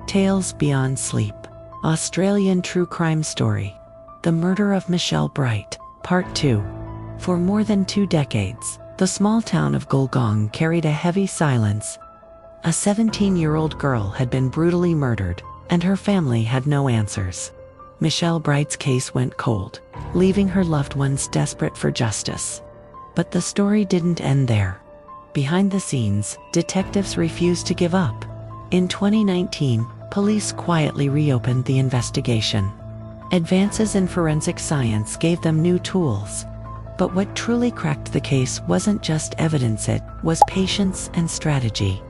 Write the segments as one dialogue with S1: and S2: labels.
S1: Tales Beyond Sleep. Australian True Crime Story. The Murder of Michelle Bright, Part 2. For more than 2 decades, the small town of Goolgoong carried a heavy silence. A 17-year-old girl had been brutally murdered, and her family had no answers. Michelle Bright's case went cold, leaving her loved ones desperate for justice. But the story didn't end there. Behind the scenes, detectives refused to give up. In 2019, police quietly reopened the investigation. Advances in forensic science gave them new tools. But what truly cracked the case wasn't just evidence, it was patience and strategy.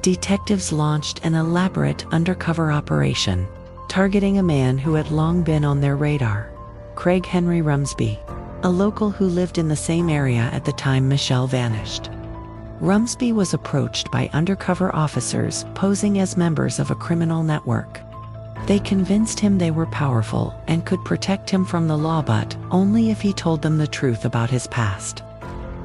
S1: Detectives launched an elaborate undercover operation, targeting a man who had long been on their radar: Craig Henry Rumsby, a local who lived in the same area at the time Michelle vanished. Rumsby was approached by undercover officers posing as members of a criminal network. They convinced him they were powerful and could protect him from the law, but only if he told them the truth about his past.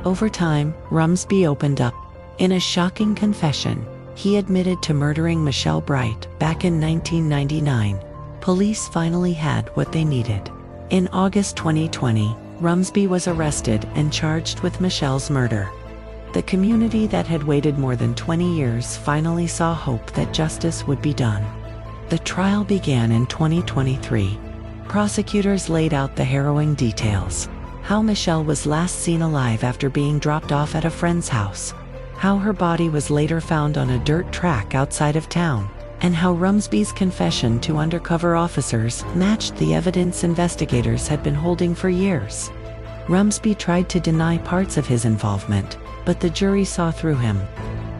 S1: Over time, Rumsby opened up. In a shocking confession, he admitted to murdering Michelle Bright back in 1999. Police finally had what they needed. In August 2020, Rumsby was arrested and charged with Michelle's murder. The community that had waited more than 20 years finally saw hope that justice would be done. The trial began in 2023. Prosecutors laid out the harrowing details: how Michelle was last seen alive after being dropped off at a friend's house, how her body was later found on a dirt track outside of town, and how Rumsby's confession to undercover officers matched the evidence investigators had been holding for years. Rumsby tried to deny parts of his involvement, but the jury saw through him.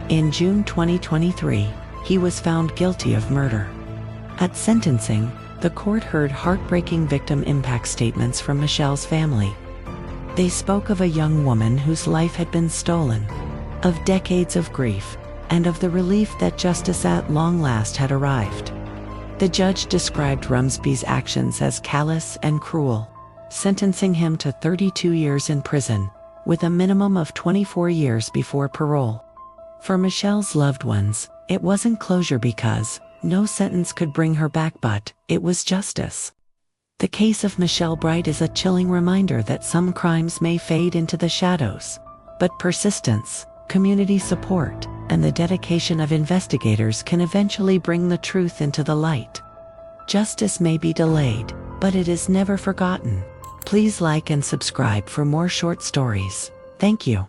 S1: In June 2023, he was found guilty of murder. At sentencing, the court heard heartbreaking victim impact statements from Michelle's family. They spoke of a young woman whose life had been stolen, of decades of grief, and of the relief that justice at long last had arrived. The judge described Rumsby's actions as callous and cruel, sentencing him to 32 years in prison, with a minimum of 24 years before parole. For Michelle's loved ones, it wasn't closure because no sentence could bring her back, but it was justice. The case of Michelle Bright is a chilling reminder that some crimes may fade into the shadows, but persistence, community support, and the dedication of investigators can eventually bring the truth into the light. Justice may be delayed, but it is never forgotten. Please like and subscribe for more short stories. Thank you.